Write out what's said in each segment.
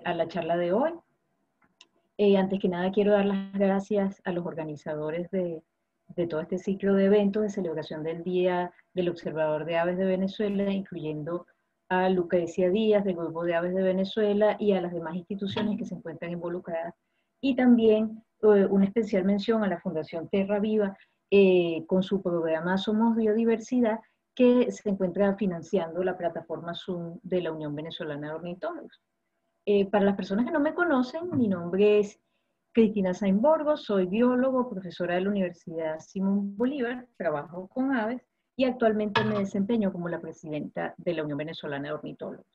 a la charla de hoy. Antes que nada quiero dar las gracias a los organizadores de todo este ciclo de eventos de celebración del Día del Observador de Aves de Venezuela, incluyendo a Lucrecia Díaz del Grupo de Aves de Venezuela y a las demás instituciones que se encuentran involucradas. Y también una especial mención a la Fundación Terra Viva con su programa Somos Biodiversidad, que se encuentra financiando la plataforma Zoom de la Unión Venezolana de Ornitólogos. Para las personas que no me conocen, mi nombre es Cristina Sainborgo, soy biólogo, profesora de la Universidad Simón Bolívar, trabajo con aves y actualmente me desempeño como la presidenta de la Unión Venezolana de Ornitólogos.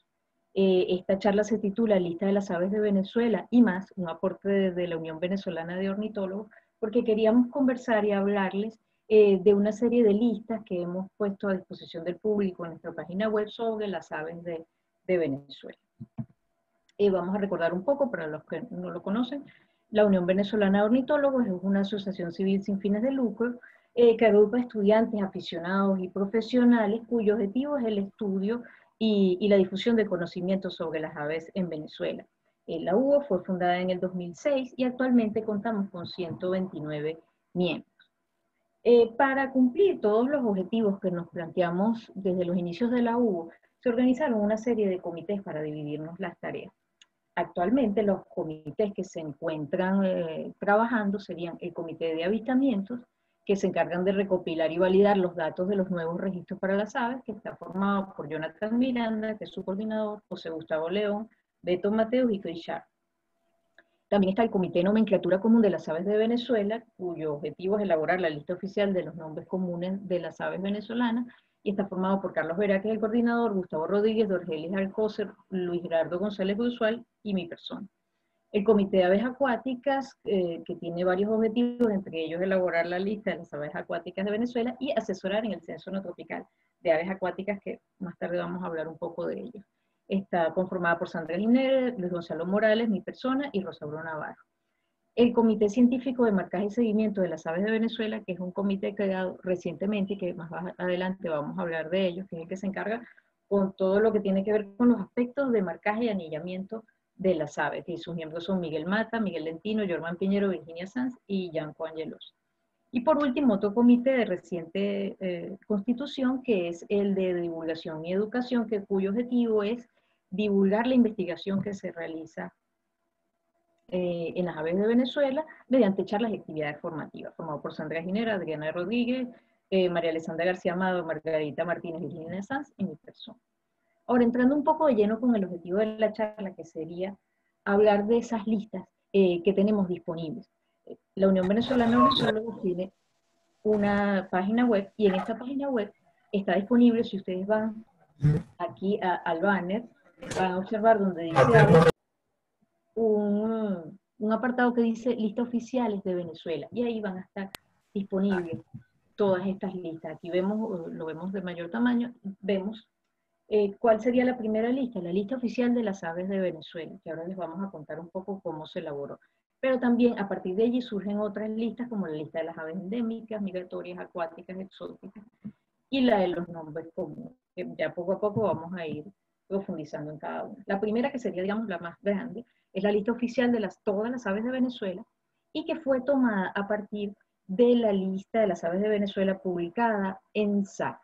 Esta charla se titula Lista de las aves de Venezuela y más, un aporte de la Unión Venezolana de Ornitólogos, porque queríamos conversar y hablarles de una serie de listas que hemos puesto a disposición del público en nuestra página web sobre las aves de Venezuela. Vamos a recordar un poco, para los que no lo conocen, la Unión Venezolana de Ornitólogos es una asociación civil sin fines de lucro que agrupa estudiantes, aficionados y profesionales cuyo objetivo es el estudio y la difusión de conocimientos sobre las aves en Venezuela. La UO fue fundada en el 2006 y actualmente contamos con 129 miembros. Para cumplir todos los objetivos que nos planteamos desde los inicios de la UO, se organizaron una serie de comités para dividirnos las tareas. Actualmente los comités que se encuentran trabajando serían el comité de avistamientos, que se encargan de recopilar y validar los datos de los nuevos registros para las aves, que está formado por Jonathan Miranda, que es su coordinador, José Gustavo León, Beto Mateus y Chris Sharp. También está el Comité de Nomenclatura Común de las Aves de Venezuela, cuyo objetivo es elaborar la lista oficial de los nombres comunes de las aves venezolanas, y está formado por Carlos Vera, que es el coordinador, Gustavo Rodríguez, Dorgelis Alcócer, Luis Gerardo González Brusual y mi persona. El Comité de Aves Acuáticas, que tiene varios objetivos, entre ellos elaborar la lista de las aves acuáticas de Venezuela y asesorar en el censo no tropical de aves acuáticas, que más tarde vamos a hablar un poco de ello. Está conformada por Sandra Jiménez, Luis Gonzalo Morales, mi persona, y Rosauro Navarro. El Comité Científico de Marcaje y Seguimiento de las Aves de Venezuela, que es un comité creado recientemente y que más adelante vamos a hablar de ellos, que es el que se encarga con todo lo que tiene que ver con los aspectos de marcaje y anillamiento de las aves. Y sus miembros son Miguel Mata, Miguel Lentino, Jorman Piñero, Virginia Sanz y Yanko Angelos. Y por último, otro comité de reciente constitución, que es el de divulgación y educación, cuyo objetivo es divulgar la investigación que se realiza en las aves de Venezuela mediante charlas y actividades formativas, formado por Sandra Ginera, Adriana Rodríguez, María Alessandra García Amado, Margarita Martínez, Virginia Sanz y mi persona. Ahora, entrando un poco de lleno con el objetivo de la charla, que sería hablar de esas listas que tenemos disponibles. La Unión Venezolana de Ornitólogos tiene una página web, y en esta página web está disponible, si ustedes van aquí al banner, van a observar donde dice un apartado que dice lista oficiales de Venezuela, y ahí van a estar disponibles todas estas listas. Aquí vemos, lo vemos de mayor tamaño, vemos cuál sería la primera lista, la lista oficial de las aves de Venezuela, que ahora les vamos a contar un poco cómo se elaboró. Pero también a partir de allí surgen otras listas, como la lista de las aves endémicas, migratorias, acuáticas, exóticas, y la de los nombres comunes, que ya poco a poco vamos a ir profundizando en cada una. La primera, que sería, digamos, la más grande, es la lista oficial de todas las aves de Venezuela, y que fue tomada a partir de la lista de las aves de Venezuela publicada en SAC.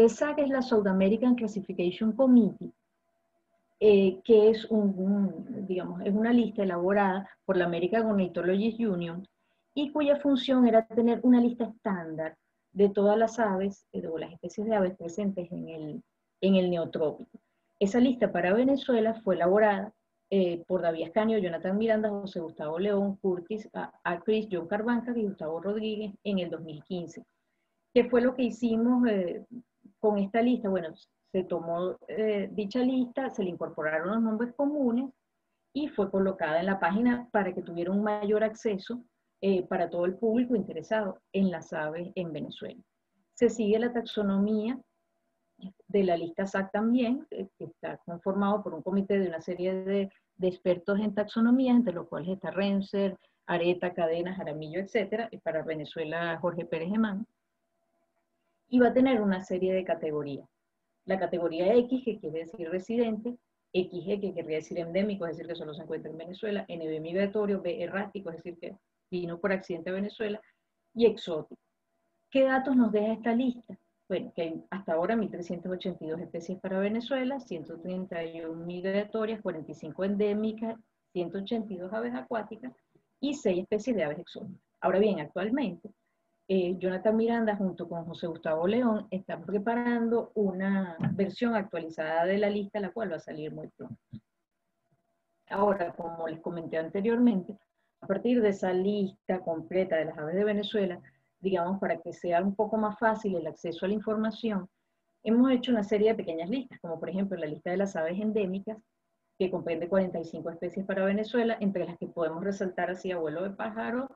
SAC es la South American Classification Committee, que es digamos, es una lista elaborada por la American Ornithologists Union, y cuya función era tener una lista estándar de todas las aves, o las especies de aves presentes en el neotrópico. Esa lista para Venezuela fue elaborada por David Ascanio, Jonathan Miranda, José Gustavo León, Curtis, Chris, John Carbanca y Gustavo Rodríguez en el 2015. ¿Qué fue lo que hicimos con esta lista? Bueno, se tomó dicha lista, se le incorporaron los nombres comunes y fue colocada en la página para que tuviera un mayor acceso para todo el público interesado en las aves en Venezuela. Se sigue la taxonomía de la lista SAC también, que está conformado por un comité de una serie de expertos en taxonomía, entre los cuales está Renser, Areta, Cadena, Jaramillo, etc. Y para Venezuela, Jorge Pérez Gemán. Y va a tener una serie de categorías. La categoría X, que quiere decir residente, XG, que querría decir endémico, es decir, que solo se encuentra en Venezuela, NB migratorio, B errático, es decir, que vino por accidente a Venezuela, y exótico. ¿Qué datos nos deja esta lista? Bueno, que hay hasta ahora 1.382 especies para Venezuela, 131 migratorias, 45 endémicas, 182 aves acuáticas y 6 especies de aves exóticas. Ahora bien, actualmente, Jonathan Miranda junto con José Gustavo León están preparando una versión actualizada de la lista, la cual va a salir muy pronto. Ahora, como les comenté anteriormente, a partir de esa lista completa de las aves de Venezuela, digamos, para que sea un poco más fácil el acceso a la información, hemos hecho una serie de pequeñas listas, como por ejemplo la lista de las aves endémicas, que comprende 45 especies para Venezuela, entre las que podemos resaltar así a vuelo de pájaro,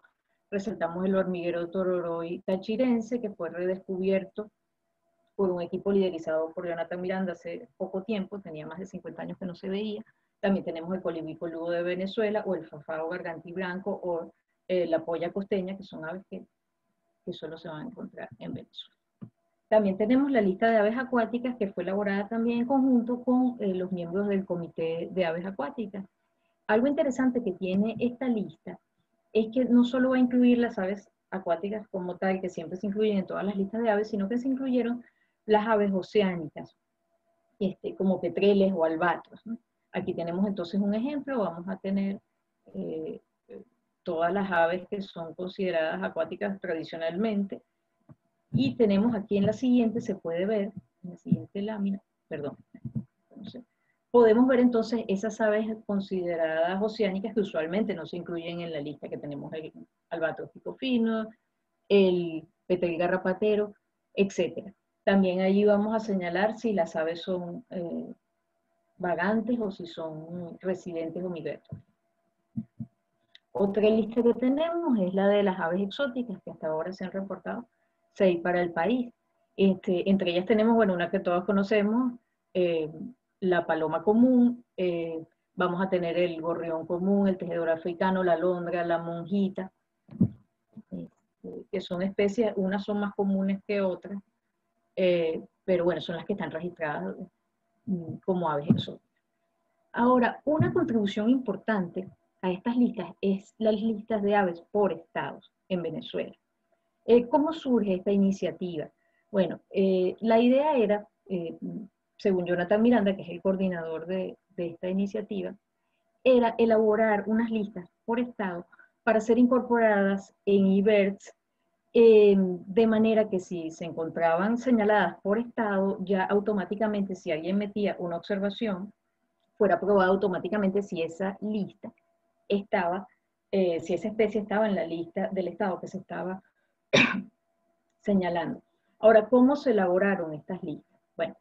resaltamos el hormiguero tororoi tachirense, que fue redescubierto por un equipo liderizado por Jonathan Miranda hace poco tiempo, tenía más de 50 años que no se veía. También tenemos el colibrí coludo de Venezuela, o el fafao gargantí blanco, o la polla costeña, que son aves que solo se van a encontrar en Venezuela. También tenemos la lista de aves acuáticas, que fue elaborada también en conjunto con los miembros del Comité de Aves Acuáticas. Algo interesante que tiene esta lista es que no solo va a incluir las aves acuáticas como tal, que siempre se incluyen en todas las listas de aves, sino que se incluyeron las aves oceánicas, como petreles o albatros, ¿no? Aquí tenemos entonces un ejemplo, vamos a tener eh, todas las aves que son consideradas acuáticas tradicionalmente, y tenemos aquí en la siguiente, se puede ver, en la siguiente lámina, perdón, entonces, podemos ver entonces esas aves consideradas oceánicas que usualmente no se incluyen en la lista, que tenemos el albatros picofino, el petrel garrapatero, etc. También allí vamos a señalar si las aves son vagantes o si son residentes o migratorias. Otra lista que tenemos es la de las aves exóticas, que hasta ahora se han reportado 6 para el país. Entre ellas tenemos, bueno, una que todos conocemos, la paloma común, vamos a tener el gorrión común, el tejedor africano, la alondra, la monjita, que son especies, unas son más comunes que otras, pero bueno, son las que están registradas como aves exóticas. Ahora, una contribución importante a estas listas es las listas de aves por estados en Venezuela. ¿Cómo surge esta iniciativa? Bueno, la idea era, según Jonathan Miranda, que es el coordinador de esta iniciativa, era elaborar unas listas por estado para ser incorporadas en IBERTS, de manera que si se encontraban señaladas por estado, ya automáticamente si alguien metía una observación, fuera aprobado automáticamente si esa lista estaba, si esa especie estaba en la lista del estado que se estaba señalando. Ahora, ¿cómo se elaboraron estas listas? Bueno,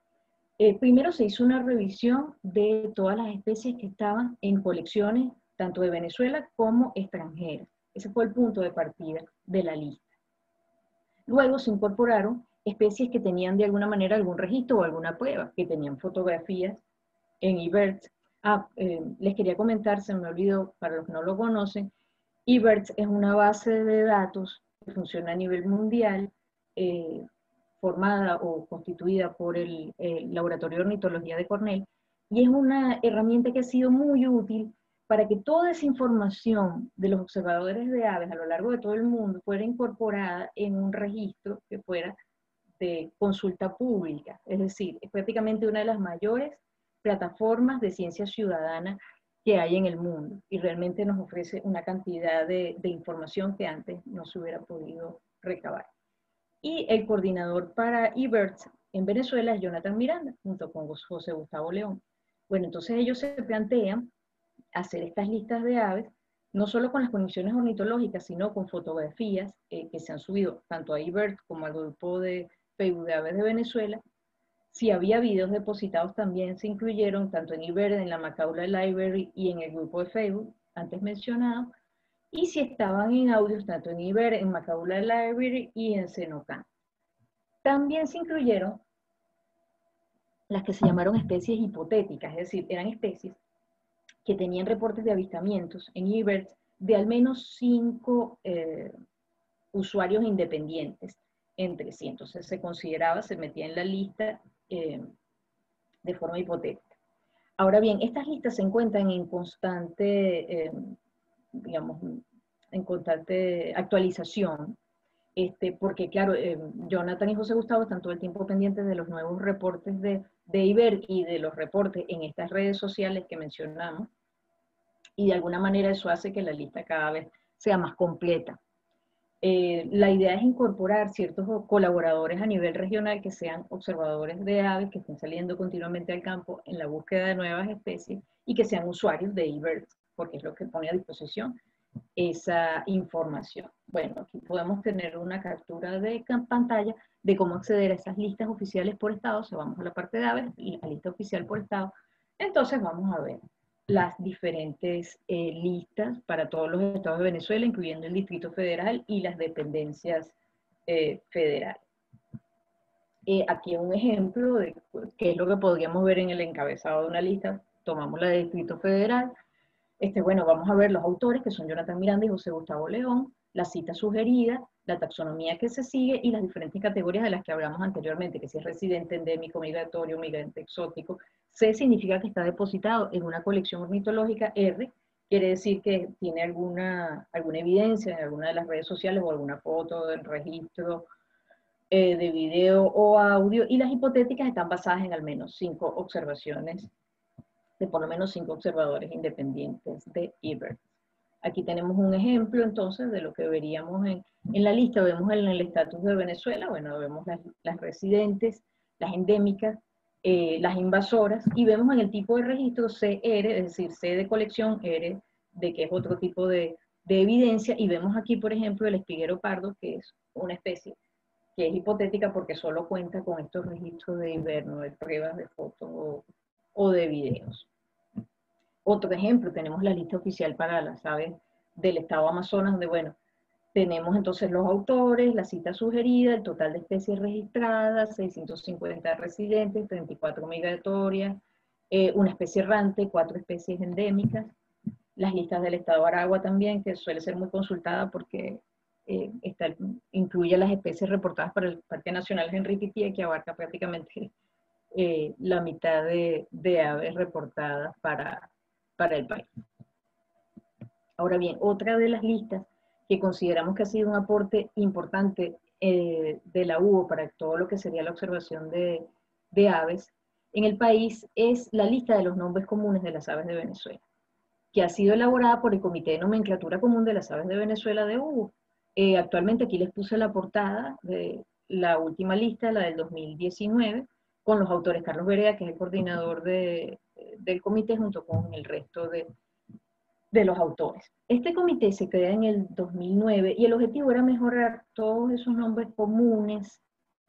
primero se hizo una revisión de todas las especies que estaban en colecciones, tanto de Venezuela como extranjeras. Ese fue el punto de partida de la lista. Luego se incorporaron especies que tenían de alguna manera algún registro o alguna prueba, que tenían fotografías en eBirds. Les quería comentar, se me olvidó, para los que no lo conocen, eBirds es una base de datos que funciona a nivel mundial, formada o constituida por el Laboratorio de Ornitología de Cornell, y es una herramienta que ha sido muy útil para que toda esa información de los observadores de aves a lo largo de todo el mundo fuera incorporada en un registro que fuera de consulta pública. Es decir, es prácticamente una de las mayores plataformas de ciencia ciudadana que hay en el mundo, y realmente nos ofrece una cantidad de información que antes no se hubiera podido recabar. Y el coordinador para eBirds en Venezuela es Jonathan Miranda, junto con José Gustavo León. Bueno, entonces ellos se plantean hacer estas listas de aves, no solo con las condiciones ornitológicas, sino con fotografías que se han subido tanto a eBirds como al grupo de Facebook de Aves de Venezuela. Si había videos depositados también se incluyeron tanto en eBirds, en la Macaulay Library y en el grupo de Facebook antes mencionado, y si estaban en audios tanto en eBirds, en Macaulay Library y en Cenocan. También se incluyeron las que se llamaron especies hipotéticas, es decir, eran especies que tenían reportes de avistamientos en eBirds de al menos 5 usuarios independientes entre sí. Entonces se consideraba, se metía en la lista de forma hipotética. Ahora bien, estas listas se encuentran en constante, digamos, en constante actualización, porque claro, Jonathan y José Gustavo están todo el tiempo pendientes de los nuevos reportes de IBER y de los reportes en estas redes sociales que mencionamos, y de alguna manera eso hace que la lista cada vez sea más completa. La idea es incorporar ciertos colaboradores a nivel regional que sean observadores de aves, que estén saliendo continuamente al campo en la búsqueda de nuevas especies y que sean usuarios de eBirds, porque es lo que pone a disposición esa información. Bueno, aquí podemos tener una captura de pantalla de cómo acceder a esas listas oficiales por estado. O sea, vamos a la parte de aves, la lista oficial por estado. Entonces vamos a ver las diferentes listas para todos los estados de Venezuela, incluyendo el Distrito Federal y las dependencias federales. Aquí un ejemplo de qué es lo que podríamos ver en el encabezado de una lista. Tomamos la del Distrito Federal. Bueno, vamos a ver los autores, que son Jonathan Miranda y José Gustavo León, la cita sugerida, la taxonomía que se sigue y las diferentes categorías de las que hablamos anteriormente, que si es residente, endémico, migratorio, migrante exótico. C significa que está depositado en una colección ornitológica. R quiere decir que tiene alguna evidencia en alguna de las redes sociales o alguna foto del registro de video o audio, y las hipotéticas están basadas en al menos 5 observaciones de por lo menos 5 observadores independientes de eBird. Aquí tenemos un ejemplo entonces de lo que veríamos en la lista. Vemos en el estatus de Venezuela, bueno, vemos las residentes, las endémicas, las invasoras, y vemos en el tipo de registro CR, es decir, C de colección, R de que es otro tipo de evidencia, y vemos aquí, por ejemplo, el espiguero pardo, que es una especie que es hipotética porque solo cuenta con estos registros de invierno, de pruebas de fotos o de videos. Otro ejemplo, tenemos la lista oficial para las aves del estado Amazonas, donde, bueno, tenemos entonces los autores, la cita sugerida, el total de especies registradas, 650 residentes, 34 migratorias, una especie errante, 4 especies endémicas, las listas del estado Aragua también, que suele ser muy consultada porque incluye las especies reportadas para el Parque Nacional Henri Pittier, que abarca prácticamente la mitad de aves reportadas para el país. Ahora bien, otra de las listas que consideramos que ha sido un aporte importante de la UO para todo lo que sería la observación de aves en el país es la lista de los nombres comunes de las aves de Venezuela, que ha sido elaborada por el Comité de Nomenclatura Común de las Aves de Venezuela de UO. Actualmente aquí les puse la portada de la última lista, la del 2019, con los autores Carlos Berea, que es el coordinador del comité, junto con el resto de los autores. Este comité se crea en el 2009 y el objetivo era mejorar todos esos nombres comunes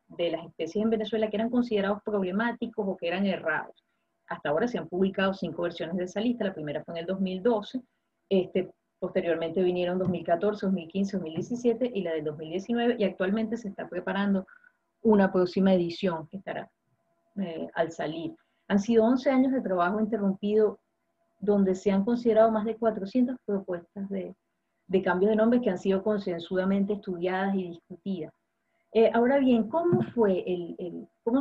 de las especies en Venezuela que eran considerados problemáticos o que eran errados. Hasta ahora se han publicado 5 versiones de esa lista. La primera fue en el 2012, posteriormente vinieron 2014, 2015, 2017 y la del 2019, y actualmente se está preparando una próxima edición que estará al salir. Han sido 11 años de trabajo interrumpido, donde se han considerado más de 400 propuestas de cambios de nombres que han sido concienzudamente estudiadas y discutidas. Ahora bien, ¿cómo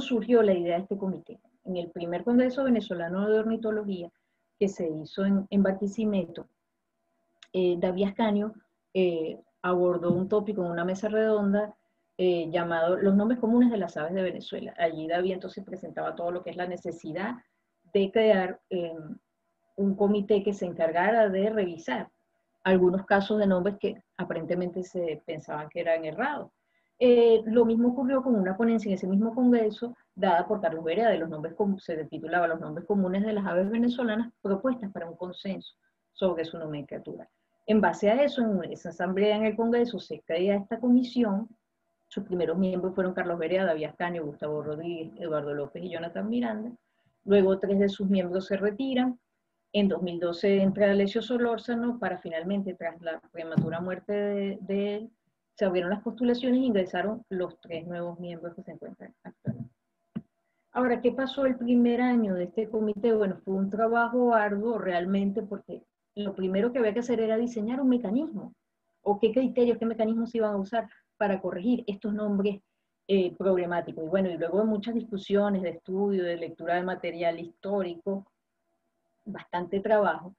surgió la idea de este comité? En el primer Congreso Venezolano de Ornitología, que se hizo en Barquisimeto, David Ascanio abordó un tópico en una mesa redonda llamado Los nombres comunes de las aves de Venezuela. Allí David entonces presentaba todo lo que es la necesidad de crear un comité que se encargara de revisar algunos casos de nombres que aparentemente se pensaban que eran errados. Lo mismo ocurrió con una ponencia en ese mismo congreso, dada por Carlos Berea, de los nombres, se titulaba Los nombres comunes de las aves venezolanas, propuestas para un consenso sobre su nomenclatura. En base a eso, en esa asamblea en el congreso se crea esta comisión. Sus primeros miembros fueron Carlos Berea, David Ascanio, Gustavo Rodríguez, Eduardo López y Jonathan Miranda. Luego 3 de sus miembros se retiran. En 2012 entra Alessio Solórzano para finalmente, tras la prematura muerte de él, se abrieron las postulaciones e ingresaron los 3 nuevos miembros que se encuentran actualmente. Ahora, ¿qué pasó el primer año de este comité? Bueno, fue un trabajo arduo realmente, porque lo primero que había que hacer era diseñar un mecanismo, o qué criterios, qué mecanismos se iban a usar para corregir estos nombres problemáticos. Y bueno, y luego de muchas discusiones, de estudio, de lectura de material histórico, bastante trabajo,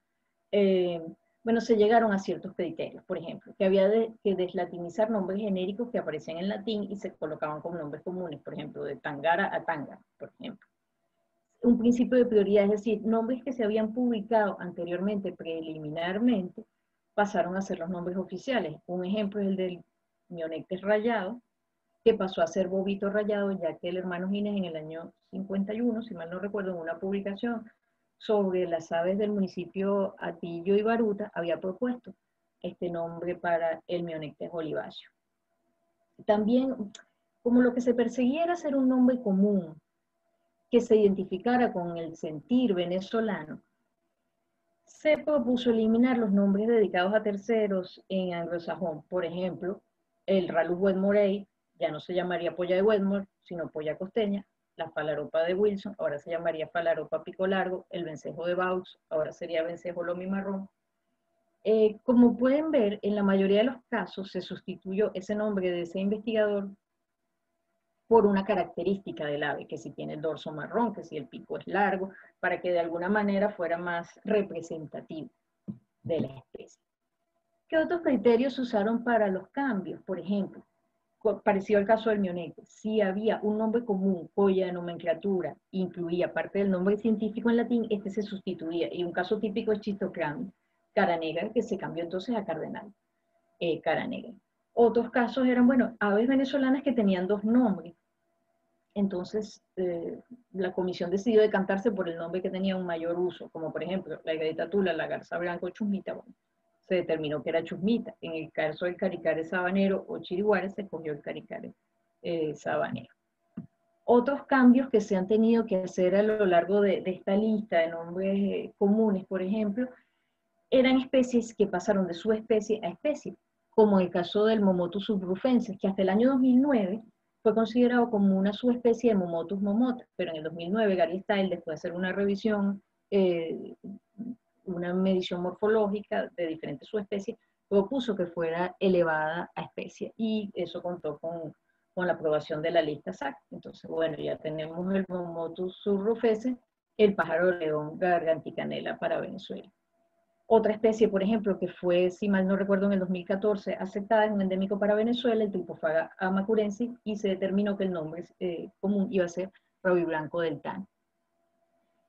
bueno, se llegaron a ciertos criterios. Por ejemplo, que había que deslatinizar nombres genéricos que aparecían en latín y se colocaban como nombres comunes, por ejemplo, de Tangara a Tanga, por ejemplo. Un principio de prioridad, es decir, nombres que se habían publicado anteriormente preliminarmente pasaron a ser los nombres oficiales. Un ejemplo es el del Mionectes rayado, que pasó a ser Bobito rayado, ya que el hermano Gines en el año 51, si mal no recuerdo, en una publicación sobre las aves del municipio Atillo y Baruta, había propuesto este nombre para el Mionectes oliváceo. También, como lo que se perseguía era hacer un nombre común, que se identificara con el sentir venezolano, se propuso eliminar los nombres dedicados a terceros en anglosajón. Por ejemplo, el Ralph Wedmore ya no se llamaría polla de Wedmore, sino polla costeña. La falaropa de Wilson ahora se llamaría falaropa pico largo. El vencejo de Baux ahora sería vencejo lomi marrón. Como pueden ver, en la mayoría de los casos se sustituyó ese nombre de ese investigador por una característica del ave, que si tiene el dorso marrón, que si el pico es largo, para que de alguna manera fuera más representativo de la especie. ¿Qué otros criterios se usaron para los cambios? Por ejemplo, parecido al caso del mionete, si había un nombre común cuya nomenclatura incluía parte del nombre científico en latín, este se sustituía. Y un caso típico es Chistocrami, cara negra, que se cambió entonces a cardenal, cara negra. Otros casos eran, bueno, aves venezolanas que tenían dos nombres. Entonces, la comisión decidió decantarse por el nombre que tenía un mayor uso, como por ejemplo, la higreta tula, la garza blanca o chusmita. Bueno, se determinó que era chusmita. En el caso del caricare sabanero o chiriguare, se escogió el caricare sabanero. Otros cambios que se han tenido que hacer a lo largo de esta lista de nombres comunes, por ejemplo, eran especies que pasaron de subespecie a especie, como el caso del Momotus subrufensis, que hasta el año 2009 fue considerado como una subespecie de Momotus momota, pero en el 2009 Gary Style, después de hacer una revisión, una medición morfológica de diferentes subespecies, propuso que fuera elevada a especie, y eso contó con la aprobación de la lista SAC. Entonces, bueno, ya tenemos el Momotus subrufensis, el pájaro león garganticanela para Venezuela. Otra especie, por ejemplo, que fue, si mal no recuerdo, en el 2014 aceptada, es un endémico para Venezuela, el Trypophagua amacurensis, y se determinó que el nombre común iba a ser rabiblanco del Tano.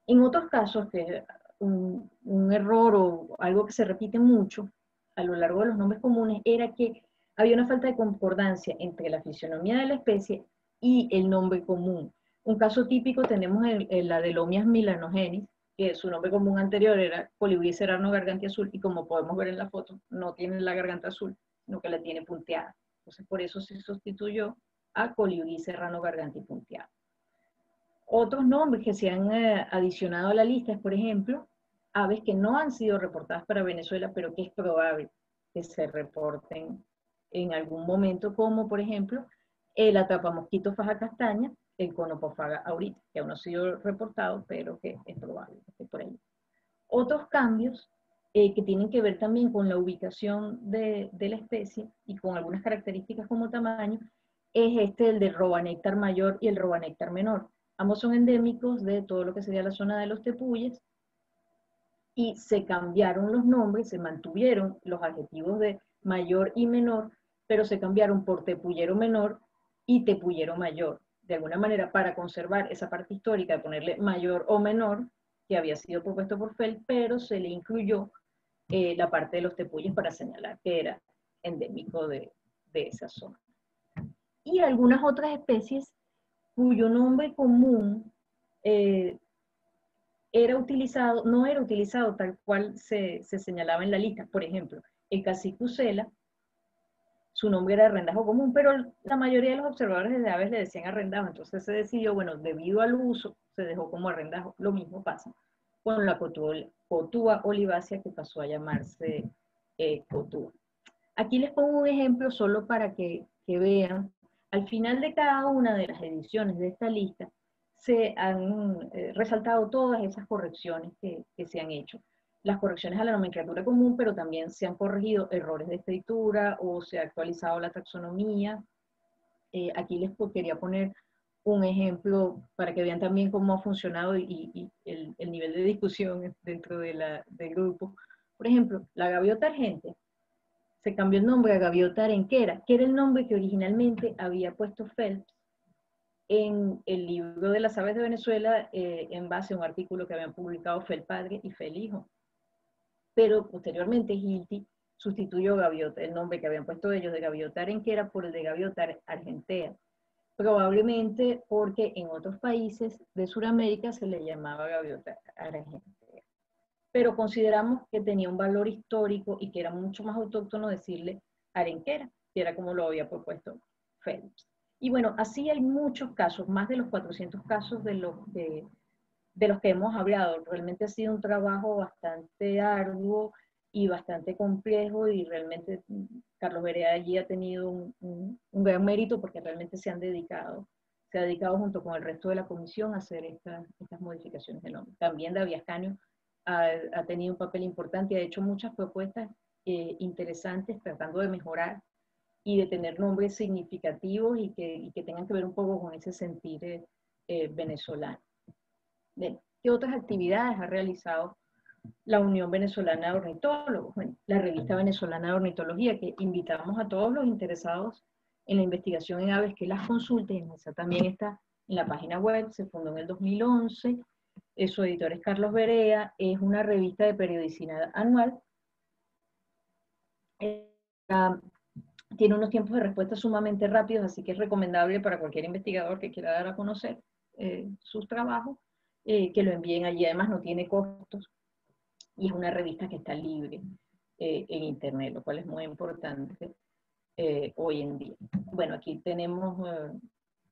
En otros casos, que es un error o algo que se repite mucho a lo largo de los nombres comunes, era que había una falta de concordancia entre la fisionomía de la especie y el nombre común. Un caso típico tenemos la Adelomias milanogenis, que su nombre común anterior era Colibrí serrano garganta azul, y como podemos ver en la foto, no tiene la garganta azul, sino que la tiene punteada. Entonces, por eso se sustituyó a Colibrí serrano garganta y punteado. Otros nombres que se han adicionado a la lista es, por ejemplo, aves que no han sido reportadas para Venezuela, pero que es probable que se reporten en algún momento, como por ejemplo el atrapamosquito faja castaña, el Conopofaga aurita, que aún no ha sido reportado, pero que es probable que esté por ahí. Otros cambios que tienen que ver también con la ubicación de la especie y con algunas características como tamaño, es el del robanéctar mayor y el robanéctar menor. Ambos son endémicos de todo lo que sería la zona de los tepuyes, y se cambiaron los nombres, se mantuvieron los adjetivos de mayor y menor, pero se cambiaron por tepuyero menor y tepuyero mayor, de alguna manera para conservar esa parte histórica de ponerle mayor o menor, que había sido propuesto por Feld, pero se le incluyó la parte de los tepuyes para señalar que era endémico de esa zona. Y algunas otras especies cuyo nombre común no era utilizado tal cual se señalaba en la lista. Por ejemplo, el cacicucela, su nombre era arrendajo común, pero la mayoría de los observadores de aves le decían arrendajo, entonces se decidió, bueno, debido al uso, se dejó como arrendajo. Lo mismo pasa con la cotúa olivácea, que pasó a llamarse cotúa. Aquí les pongo un ejemplo solo para que vean. Al final de cada una de las ediciones de esta lista se han resaltado todas esas correcciones que se han hecho. Las correcciones a la nomenclatura común, pero también se han corregido errores de escritura o se ha actualizado la taxonomía. Aquí les quería poner un ejemplo para que vean también cómo ha funcionado y el nivel de discusión dentro del grupo. Por ejemplo, la gaviota argente se cambió el nombre a gaviota arenquera, que era el nombre que originalmente había puesto Phelps en el libro de las aves de Venezuela, en base a un artículo que habían publicado Fel padre y Fel hijo. Pero posteriormente Hilty sustituyó gaviota, el nombre que habían puesto ellos de gaviota arenquera por el de gaviota argentea, probablemente porque en otros países de Sudamérica se le llamaba gaviota argentea. Pero consideramos que tenía un valor histórico y que era mucho más autóctono decirle arenquera, que era como lo había propuesto Phelps. Y bueno, así hay muchos casos, más de los 400 casos de los que hemos hablado. Realmente ha sido un trabajo bastante arduo y bastante complejo, y realmente Carlos Berea allí ha tenido un gran mérito porque realmente se ha dedicado junto con el resto de la comisión a hacer estas modificaciones de nombre. También David Ascanio ha tenido un papel importante y ha hecho muchas propuestas interesantes tratando de mejorar y de tener nombres significativos y que tengan que ver un poco con ese sentir venezolano. Bien, ¿qué otras actividades ha realizado la Unión Venezolana de Ornitólogos? Bueno, la Revista Venezolana de Ornitología, que invitamos a todos los interesados en la investigación en aves que las consulten. Esa también está en la página web, se fundó en el 2011. Su editor es Carlos Berea, es una revista de periodicidad anual. Tiene unos tiempos de respuesta sumamente rápidos, así que es recomendable para cualquier investigador que quiera dar a conocer sus trabajos, que lo envíen allí. Además no tiene costos y es una revista que está libre en internet, lo cual es muy importante hoy en día. Bueno, aquí tenemos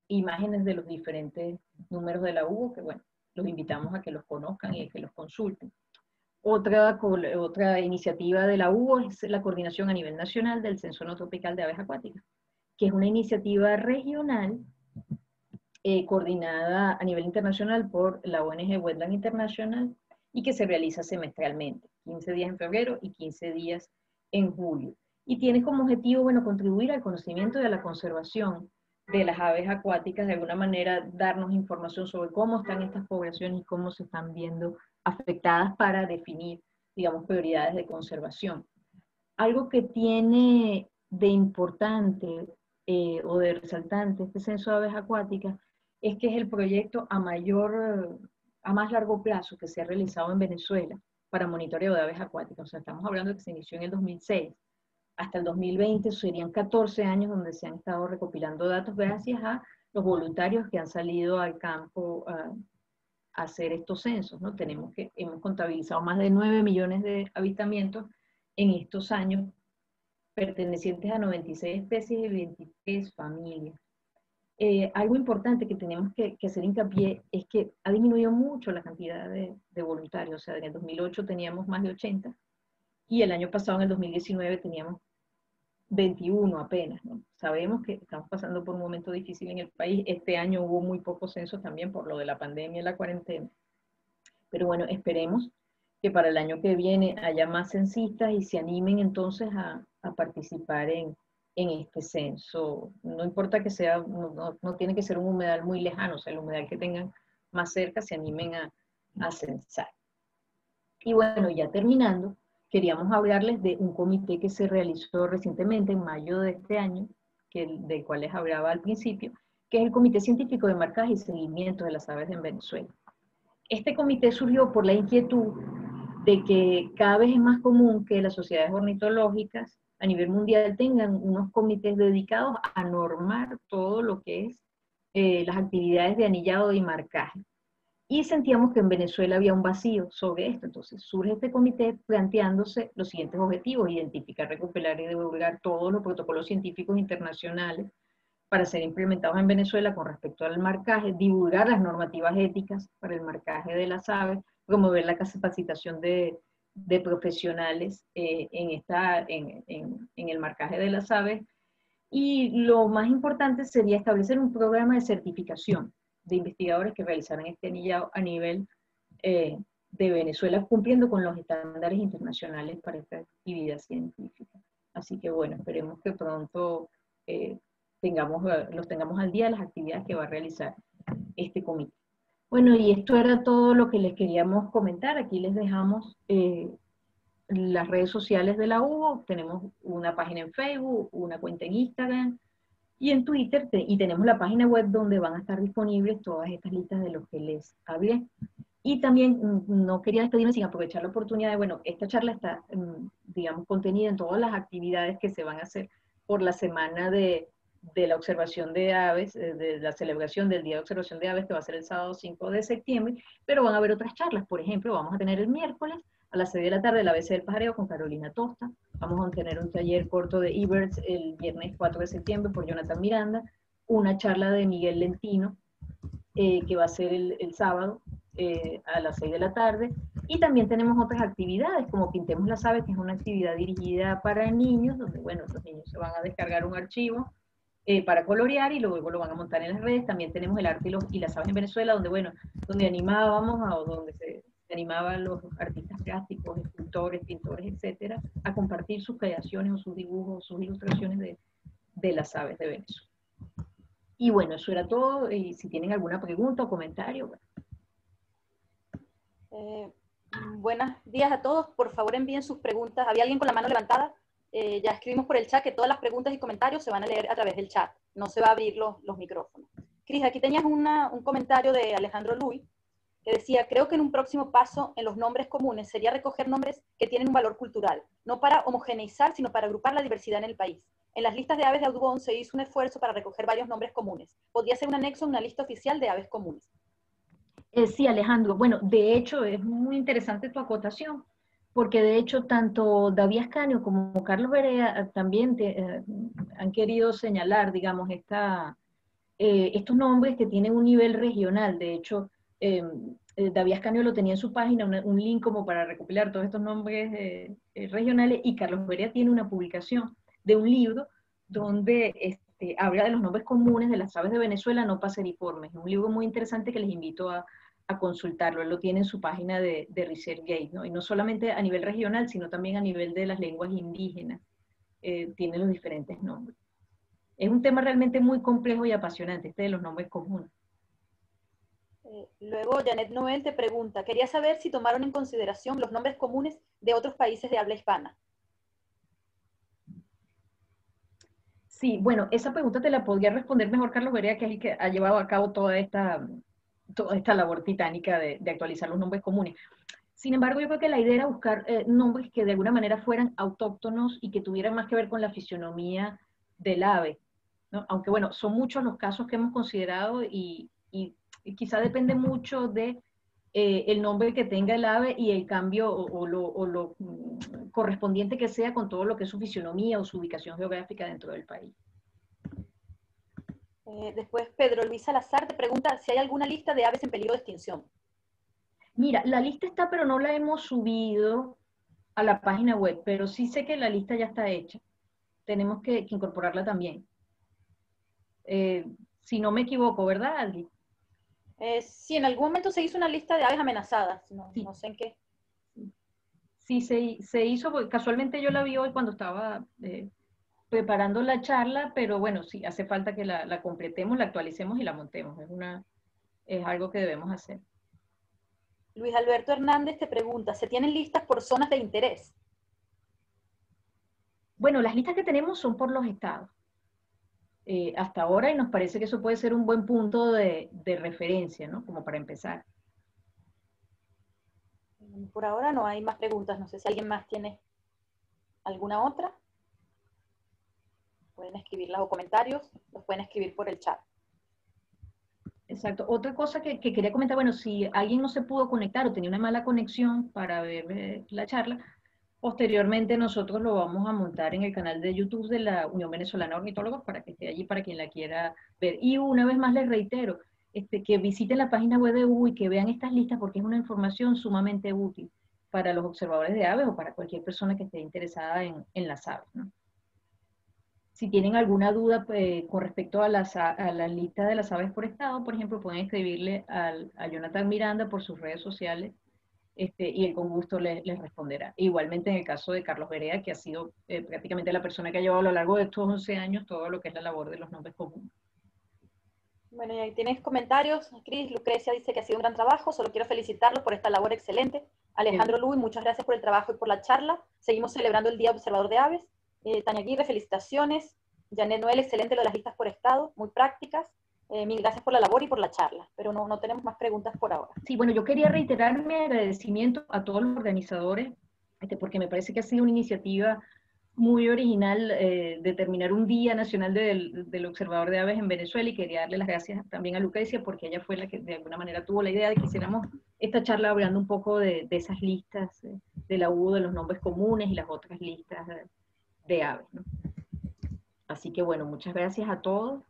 imágenes de los diferentes números de la UBO, que bueno, los invitamos a que los conozcan y a que los consulten. Otra iniciativa de la UBO es la coordinación a nivel nacional del Censo No Tropical de Aves Acuáticas, que es una iniciativa regional coordinada a nivel internacional por la ONG Wetland International y que se realiza semestralmente, 15 días en febrero y 15 días en julio. Y tiene como objetivo, bueno, contribuir al conocimiento y a la conservación de las aves acuáticas, de alguna manera darnos información sobre cómo están estas poblaciones y cómo se están viendo afectadas para definir, digamos, prioridades de conservación. Algo que tiene de importante o de resaltante este censo de aves acuáticas es que es el proyecto a más largo plazo que se ha realizado en Venezuela para monitoreo de aves acuáticas. O sea, estamos hablando de que se inició en el 2006. Hasta el 2020 serían 14 años donde se han estado recopilando datos gracias a los voluntarios que han salido al campo a hacer estos censos, ¿no? Hemos contabilizado más de 9 millones de avistamientos en estos años, pertenecientes a 96 especies y 23 familias. Algo importante que tenemos que hacer hincapié es que ha disminuido mucho la cantidad de voluntarios. O sea, en el 2008 teníamos más de 80 y el año pasado, en el 2019, teníamos 21 apenas, ¿no? Sabemos que estamos pasando por un momento difícil en el país. Este año hubo muy pocos censos también por lo de la pandemia y la cuarentena. Pero bueno, esperemos que para el año que viene haya más censistas y se animen entonces a participar en este censo. No importa que sea, no tiene que ser un humedal muy lejano, o sea, el humedal que tengan más cerca se animen a censar. Y bueno, ya terminando, queríamos hablarles de un comité que se realizó recientemente, en mayo de este año, del cual les hablaba al principio, que es el Comité Científico de Marcaje y Seguimiento de las Aves en Venezuela. Este comité surgió por la inquietud de que cada vez es más común que las sociedades ornitológicas a nivel mundial tengan unos comités dedicados a normar todo lo que es las actividades de anillado y marcaje. Y sentíamos que en Venezuela había un vacío sobre esto. Entonces surge este comité planteándose los siguientes objetivos: identificar, recuperar y divulgar todos los protocolos científicos internacionales para ser implementados en Venezuela con respecto al marcaje, divulgar las normativas éticas para el marcaje de las aves, promover la capacitación de profesionales en el marcaje de las aves, y lo más importante sería establecer un programa de certificación de investigadores que realizaran este anillado a nivel de Venezuela, cumpliendo con los estándares internacionales para esta actividad científica. Así que bueno, esperemos que pronto los tengamos al día de las actividades que va a realizar este comité. Bueno, y esto era todo lo que les queríamos comentar. Aquí les dejamos las redes sociales de la UBO. Tenemos una página en Facebook, una cuenta en Instagram y en Twitter, y tenemos la página web donde van a estar disponibles todas estas listas de los que les hablé. Y también no quería despedirme sin aprovechar la oportunidad de, bueno, esta charla está, digamos, contenida en todas las actividades que se van a hacer por la semana de la observación de aves, de la celebración del Día de Observación de Aves, que va a ser el sábado 5 de septiembre, pero van a haber otras charlas. Por ejemplo, vamos a tener el miércoles a las 6 de la tarde el ABC del pajareo con Carolina Tosta. Vamos a tener un taller corto de eBirds el viernes 4 de septiembre por Jonathan Miranda, una charla de Miguel Lentino, que va a ser el sábado a las 6 de la tarde. Y también tenemos otras actividades, como Pintemos las Aves, que es una actividad dirigida para niños, donde, bueno, los niños se van a descargar un archivo para colorear y luego lo van a montar en las redes. También tenemos el arte y las aves en Venezuela, donde, bueno, donde animábamos, o donde se animaban los artistas plásticos, escultores, pintores, etcétera, a compartir sus creaciones o sus dibujos, sus ilustraciones de las aves de Venezuela. Y bueno, eso era todo, y si tienen alguna pregunta o comentario. Buenos días a todos, por favor envíen sus preguntas. ¿Había alguien con la mano levantada? Ya escribimos por el chat que todas las preguntas y comentarios se van a leer a través del chat, no se va a abrir los micrófonos. Cris, aquí tenías un comentario de Alejandro Luis, que decía, creo que en un próximo paso en los nombres comunes sería recoger nombres que tienen un valor cultural, no para homogeneizar, sino para agrupar la diversidad en el país. En las listas de aves de Audubon se hizo un esfuerzo para recoger varios nombres comunes. Podría ser un anexo a una lista oficial de aves comunes. Sí, Alejandro. Bueno, de hecho, es muy interesante tu acotación, porque de hecho tanto David Ascanio como Carlos Berea también han querido señalar, digamos, estos nombres que tienen un nivel regional. De hecho, David Ascanio lo tenía en su página, un link como para recopilar todos estos nombres regionales, y Carlos Berea tiene una publicación de un libro donde habla de los nombres comunes de las aves de Venezuela no paseriformes. Es un libro muy interesante que les invito a consultarlo. Él lo tiene en su página de ResearchGate, ¿no? Y no solamente a nivel regional, sino también a nivel de las lenguas indígenas. Tiene los diferentes nombres. Es un tema realmente muy complejo y apasionante, este de los nombres comunes. Luego Janet Noel te pregunta, quería saber si tomaron en consideración los nombres comunes de otros países de habla hispana. Sí, bueno, esa pregunta te la podría responder mejor Carlos Berea, que es el que ha llevado a cabo toda esta labor titánica de actualizar los nombres comunes. Sin embargo, yo creo que la idea era buscar nombres que de alguna manera fueran autóctonos y que tuvieran más que ver con la fisionomía del ave, ¿no? Aunque bueno, son muchos los casos que hemos considerado y quizá depende mucho de el nombre que tenga el ave y el cambio o lo correspondiente que sea con todo lo que es su fisionomía o su ubicación geográfica dentro del país. Después Pedro Luis Salazar te pregunta si hay alguna lista de aves en peligro de extinción. Mira, la lista está, pero no la hemos subido a la página web, pero sí sé que la lista ya está hecha. Tenemos que incorporarla también. Si no me equivoco, ¿verdad, Adri? Sí, en algún momento se hizo una lista de aves amenazadas, Sí. no sé en qué. Sí, se hizo, porque casualmente yo la vi hoy cuando estaba preparando la charla, pero bueno, sí, hace falta que la completemos, la actualicemos y la montemos. Es algo que debemos hacer. Luis Alberto Hernández te pregunta, ¿se tienen listas por zonas de interés? Bueno, las listas que tenemos son por los estados. Hasta ahora, y nos parece que eso puede ser un buen punto de referencia, ¿no? Como para empezar. Por ahora no hay más preguntas, no sé si alguien más tiene alguna otra. Pueden escribirlas o comentarios, los pueden escribir por el chat. Exacto. Otra cosa que quería comentar, bueno, si alguien no se pudo conectar o tenía una mala conexión para ver la charla, posteriormente nosotros lo vamos a montar en el canal de YouTube de la Unión Venezolana de Ornitólogos para que esté allí para quien la quiera ver. Y una vez más les reitero, que visiten la página web de UBO y que vean estas listas porque es una información sumamente útil para los observadores de aves o para cualquier persona que esté interesada en las aves, ¿no? Si tienen alguna duda con respecto a la lista de las aves por estado, por ejemplo, pueden escribirle a Jonathan Miranda por sus redes sociales y él con gusto les responderá. Igualmente en el caso de Carlos Berea, que ha sido prácticamente la persona que ha llevado a lo largo de estos 11 años todo lo que es la labor de los nombres comunes. Bueno, y ahí tienes comentarios. Cris, Lucrecia dice que ha sido un gran trabajo, solo quiero felicitarlos por esta labor excelente. Alejandro Luis, muchas gracias por el trabajo y por la charla. Seguimos celebrando el Día Observador de Aves. Tania Aguirre, felicitaciones. Janet Noel, excelente lo de las listas por estado, muy prácticas. Mil gracias por la labor y por la charla, pero no tenemos más preguntas por ahora. Sí, bueno, yo quería reiterar mi agradecimiento a todos los organizadores, porque me parece que ha sido una iniciativa muy original determinar un Día Nacional del Observador de Aves en Venezuela, y quería darle las gracias también a Lucrecia porque ella fue la que de alguna manera tuvo la idea de que hiciéramos esta charla hablando un poco de esas listas de la U, de los nombres comunes y las otras listas de aves, ¿no? Así que bueno, muchas gracias a todos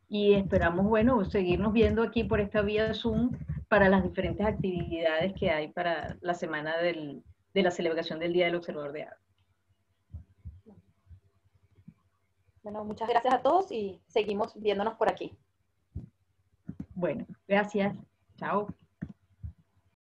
y esperamos, bueno, seguirnos viendo aquí por esta vía Zoom para las diferentes actividades que hay para la semana de la celebración del Día del Observador de Aves. Bueno, muchas gracias a todos y seguimos viéndonos por aquí. Bueno, gracias. Chao.